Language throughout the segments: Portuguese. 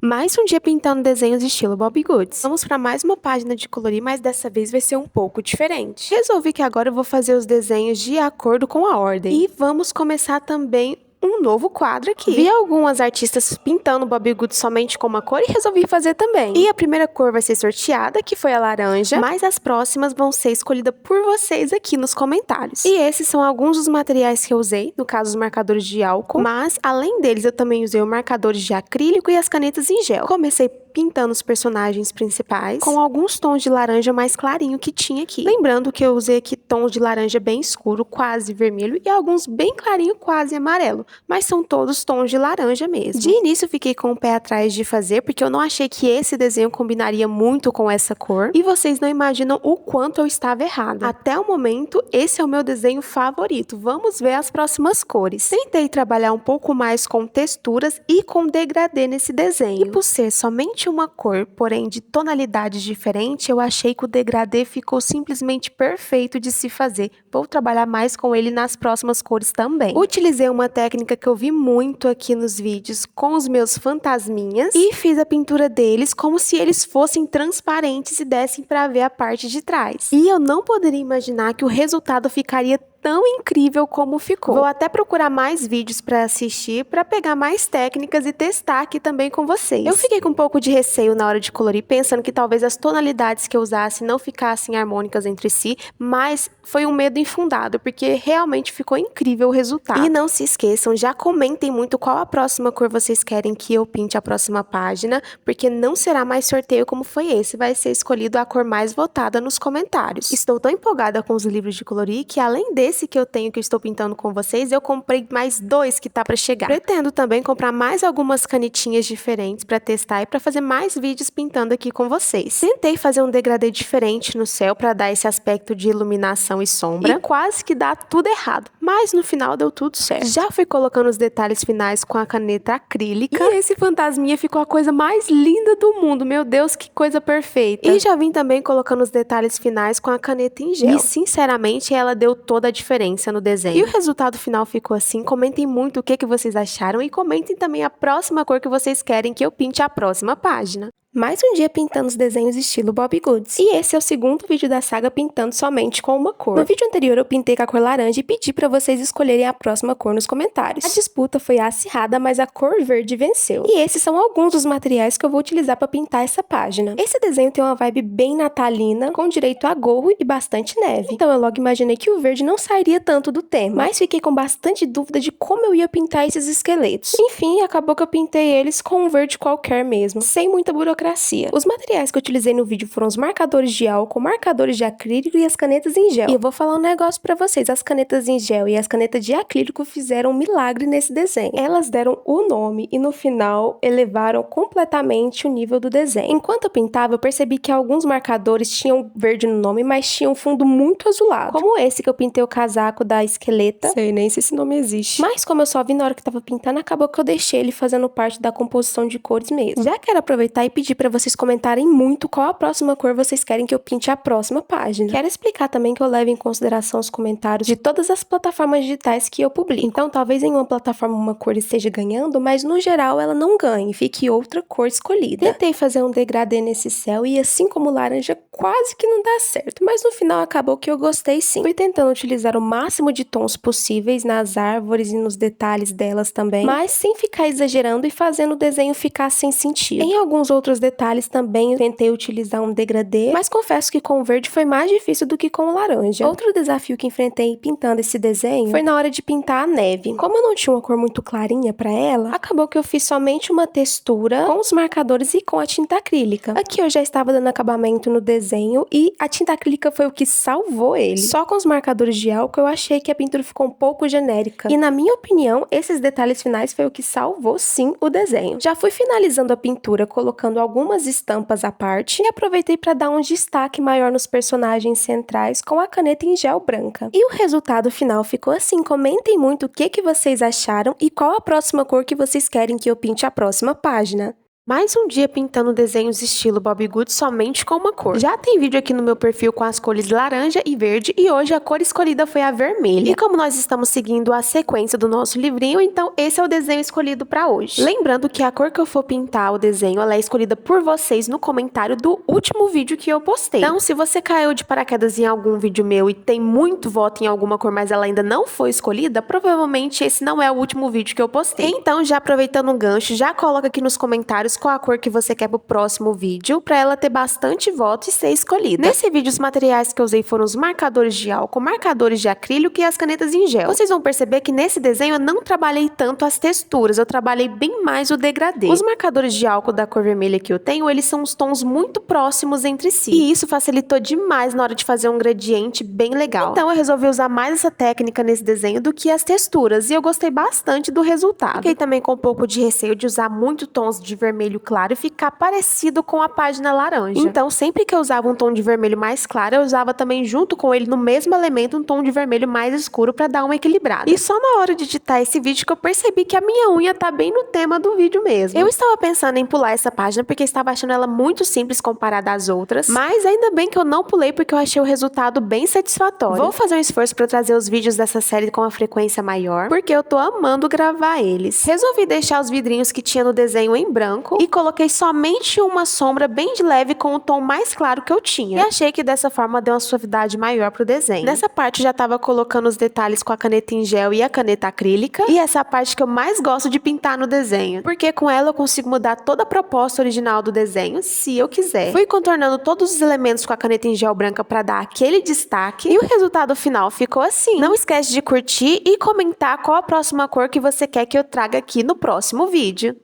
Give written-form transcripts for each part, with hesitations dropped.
Mais um dia pintando desenhos estilo Bobbie Goods. Vamos para mais uma página de colorir, mas dessa vez vai ser um pouco diferente. Resolvi que agora eu vou fazer os desenhos de acordo com a ordem. E vamos começar também um novo quadro aqui. Vi algumas artistas pintando Bobbie Goods somente com uma cor e resolvi fazer também. E a primeira cor vai ser sorteada, que foi a laranja, mas as próximas vão ser escolhidas por vocês aqui nos comentários. E esses são alguns dos materiais que eu usei, no caso os marcadores de álcool, mas além deles eu também usei os marcadores de acrílico e as canetas em gel. Comecei pintando os personagens principais com alguns tons de laranja mais clarinho que tinha aqui. Lembrando que eu usei aqui tons de laranja bem escuro, quase vermelho, e alguns bem clarinho, quase amarelo, mas são todos tons de laranja mesmo. De início fiquei com o pé atrás de fazer, porque eu não achei que esse desenho combinaria muito com essa cor, e vocês não imaginam o quanto eu estava errada. Até o momento, esse é o meu desenho favorito. Vamos ver as próximas cores. Tentei trabalhar um pouco mais com texturas e com degradê nesse desenho, e por ser somente uma cor, porém de tonalidades diferentes, eu achei que o degradê ficou simplesmente perfeito de se fazer. Vou trabalhar mais com ele nas próximas cores também. Utilizei uma técnica que eu vi muito aqui nos vídeos com os meus fantasminhas e fiz a pintura deles como se eles fossem transparentes e dessem para ver a parte de trás. E eu não poderia imaginar que o resultado ficaria tão incrível como ficou. Vou até procurar mais vídeos para assistir, para pegar mais técnicas e testar aqui também com vocês. Eu fiquei com um pouco de receio na hora de colorir, pensando que talvez as tonalidades que eu usasse não ficassem harmônicas entre si, mas foi um medo infundado, porque realmente ficou incrível o resultado. E não se esqueçam, já comentem muito qual a próxima cor vocês querem que eu pinte a próxima página, porque não será mais sorteio como foi esse, vai ser escolhido a cor mais votada nos comentários. Estou tão empolgada com os livros de colorir que além desse que eu tenho, que eu estou pintando com vocês, eu comprei mais 2 que tá para chegar. Pretendo também comprar mais algumas canetinhas diferentes para testar e para fazer mais vídeos pintando aqui com vocês. Tentei fazer um degradê diferente no céu para dar esse aspecto de iluminação e sombra, e quase que dá tudo errado, mas no final deu tudo certo. Já fui colocando os detalhes finais com a caneta acrílica e esse fantasminha ficou a coisa mais linda do mundo. Meu Deus, que coisa perfeita. E já vim também colocando os detalhes finais com a caneta em gel. E sinceramente ela deu toda a diferença no desenho. E o resultado final ficou assim. Comentem muito o que vocês acharam e comentem também a próxima cor que vocês querem que eu pinte a próxima página. Mais um dia pintando os desenhos estilo Bobbie Goods. E esse é o segundo vídeo da saga pintando somente com uma cor. No vídeo anterior eu pintei com a cor laranja e pedi para vocês escolherem a próxima cor nos comentários. A disputa foi acirrada, mas a cor verde venceu. E esses são alguns dos materiais que eu vou utilizar para pintar essa página. Esse desenho tem uma vibe bem natalina, com direito a gorro e bastante neve. Então eu logo imaginei que o verde não sairia tanto do tema, mas fiquei com bastante dúvida de como eu ia pintar esses esqueletos. Enfim, acabou que eu pintei eles com um verde qualquer mesmo, sem muita burocracia. Os materiais que eu utilizei no vídeo foram os marcadores de álcool, marcadores de acrílico e as canetas em gel. E eu vou falar um negócio pra vocês, as canetas em gel e as canetas de acrílico fizeram um milagre nesse desenho. Elas deram o nome e no final elevaram completamente o nível do desenho. Enquanto eu pintava, eu percebi que alguns marcadores tinham verde no nome, mas tinham um fundo muito azulado. Como esse que eu pintei o casaco da esqueleta. Sei nem se esse nome existe. Mas como eu só vi na hora que tava pintando, acabou que eu deixei ele fazendo parte da composição de cores mesmo. Já quero aproveitar e pedir para vocês comentarem muito qual a próxima cor vocês querem que eu pinte a próxima página. Quero explicar também que eu levo em consideração os comentários de todas as plataformas digitais que eu publico. Então, talvez em uma plataforma uma cor esteja ganhando, mas no geral ela não ganhe, fique outra cor escolhida. Tentei fazer um degradê nesse céu e assim como laranja, quase que não dá certo, mas no final acabou que eu gostei sim. Fui tentando utilizar o máximo de tons possíveis nas árvores e nos detalhes delas também, mas sem ficar exagerando e fazendo o desenho ficar sem sentido. Em alguns outros detalhes também eu tentei utilizar um degradê, mas confesso que com o verde foi mais difícil do que com o laranja. Outro desafio que enfrentei pintando esse desenho foi na hora de pintar a neve. Como eu não tinha uma cor muito clarinha pra ela, acabou que eu fiz somente uma textura com os marcadores e com a tinta acrílica. Aqui eu já estava dando acabamento no desenho e a tinta acrílica foi o que salvou ele. Só com os marcadores de álcool eu achei que a pintura ficou um pouco genérica. E na minha opinião, esses detalhes finais foi o que salvou sim o desenho. Já fui finalizando a pintura colocando algumas estampas à parte e aproveitei para dar um destaque maior nos personagens centrais com a caneta em gel branca. E o resultado final ficou assim. Comentem muito o que vocês acharam e qual a próxima cor que vocês querem que eu pinte a próxima página. Mais um dia pintando desenhos estilo Bobbie Goods somente com uma cor. Já tem vídeo aqui no meu perfil com as cores laranja e verde e hoje a cor escolhida foi a vermelha. E como nós estamos seguindo a sequência do nosso livrinho, então esse é o desenho escolhido para hoje. Lembrando que a cor que eu for pintar o desenho, ela é escolhida por vocês no comentário do último vídeo que eu postei. Então, se você caiu de paraquedas em algum vídeo meu e tem muito voto em alguma cor, mas ela ainda não foi escolhida, provavelmente esse não é o último vídeo que eu postei. Então, já aproveitando o gancho, já coloca aqui nos comentários qual a cor que você quer pro próximo vídeo, para ela ter bastante voto e ser escolhida. Nesse vídeo, os materiais que eu usei foram os marcadores de álcool, marcadores de acrílico e as canetas em gel. Vocês vão perceber que nesse desenho eu não trabalhei tanto as texturas, eu trabalhei bem mais o degradê. Os marcadores de álcool da cor vermelha que eu tenho, eles são os tons muito próximos entre si. E isso facilitou demais na hora de fazer um gradiente bem legal. Então eu resolvi usar mais essa técnica nesse desenho do que as texturas, e eu gostei bastante do resultado. Fiquei também com um pouco de receio de usar muito tons de vermelho claro e ficar parecido com a página laranja. Então, sempre que eu usava um tom de vermelho mais claro, eu usava também junto com ele no mesmo elemento um tom de vermelho mais escuro para dar uma equilibrada. E só na hora de editar esse vídeo que eu percebi que a minha unha tá bem no tema do vídeo mesmo. Eu estava pensando em pular essa página porque estava achando ela muito simples comparada às outras, mas ainda bem que eu não pulei porque eu achei o resultado bem satisfatório. Vou fazer um esforço para trazer os vídeos dessa série com uma frequência maior, porque eu tô amando gravar eles. Resolvi deixar os vidrinhos que tinha no desenho em branco e coloquei somente uma sombra bem de leve com o tom mais claro que eu tinha. E achei que dessa forma deu uma suavidade maior pro desenho. Nessa parte já tava colocando os detalhes com a caneta em gel e a caneta acrílica. E essa parte que eu mais gosto de pintar no desenho, porque com ela eu consigo mudar toda a proposta original do desenho, se eu quiser. Fui contornando todos os elementos com a caneta em gel branca para dar aquele destaque. E o resultado final ficou assim. Não esquece de curtir e comentar qual a próxima cor que você quer que eu traga aqui no próximo vídeo.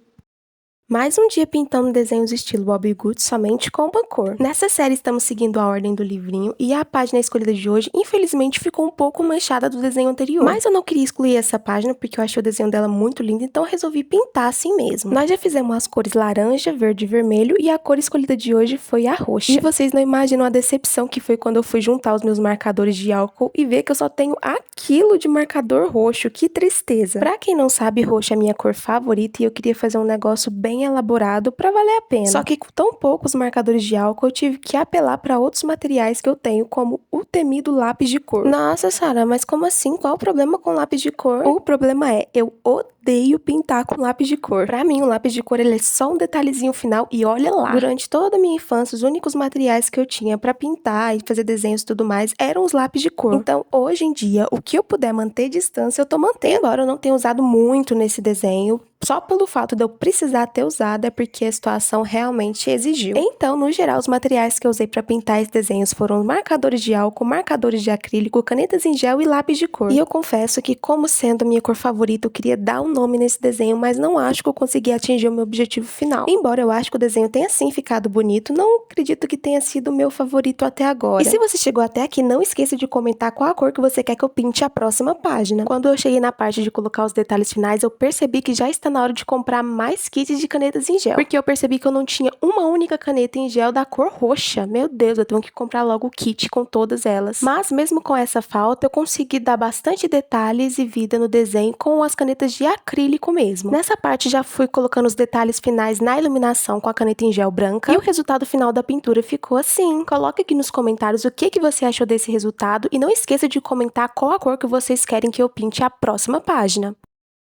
Mais um dia pintando desenhos estilo Bobbie Goods somente com uma cor. Nessa série estamos seguindo a ordem do livrinho e a página escolhida de hoje infelizmente ficou um pouco manchada do desenho anterior. Mas eu não queria excluir essa página porque eu achei o desenho dela muito lindo, então eu resolvi pintar assim mesmo. Nós já fizemos as cores laranja, verde e vermelho e a cor escolhida de hoje foi a roxa. E vocês não imaginam a decepção que foi quando eu fui juntar os meus marcadores de álcool e ver que eu só tenho aquilo de marcador roxo. Que tristeza! Pra quem não sabe, roxo é a minha cor favorita e eu queria fazer um negócio bem elaborado para valer a pena. Só que com tão poucos marcadores de álcool, eu tive que apelar para outros materiais que eu tenho, como o temido lápis de cor. Nossa, Sara, mas como assim? Qual o problema com lápis de cor? O problema é, eu odeio pintar com lápis de cor. Pra mim, o lápis de cor ele é só um detalhezinho final e olha lá. Durante toda a minha infância, os únicos materiais que eu tinha pra pintar e fazer desenhos e tudo mais eram os lápis de cor. Então, hoje em dia, o que eu puder manter distância, eu tô mantendo. Embora eu não tenha usado muito nesse desenho, só pelo fato de eu precisar ter usado é porque a situação realmente exigiu. Então, no geral, os materiais que eu usei pra pintar esses desenhos foram marcadores de álcool, marcadores de acrílico, canetas em gel e lápis de cor. E eu confesso que, como sendo a minha cor favorita, eu queria dar um nome nesse desenho, mas não acho que eu consegui atingir o meu objetivo final. Embora eu acho que o desenho tenha sim ficado bonito, não acredito que tenha sido o meu favorito até agora. E se você chegou até aqui, não esqueça de comentar qual a cor que você quer que eu pinte a próxima página. Quando eu cheguei na parte de colocar os detalhes finais, eu percebi que já está na hora de comprar mais kits de canetas em gel, porque eu percebi que eu não tinha uma única caneta em gel da cor roxa. Meu Deus, eu tenho que comprar logo o kit com todas elas. Mas mesmo com essa falta, eu consegui dar bastante detalhes e vida no desenho com as canetas de acrílico mesmo. Nessa parte já fui colocando os detalhes finais na iluminação com a caneta em gel branca e o resultado final da pintura ficou assim. Coloque aqui nos comentários o que você achou desse resultado e não esqueça de comentar qual a cor que vocês querem que eu pinte a próxima página.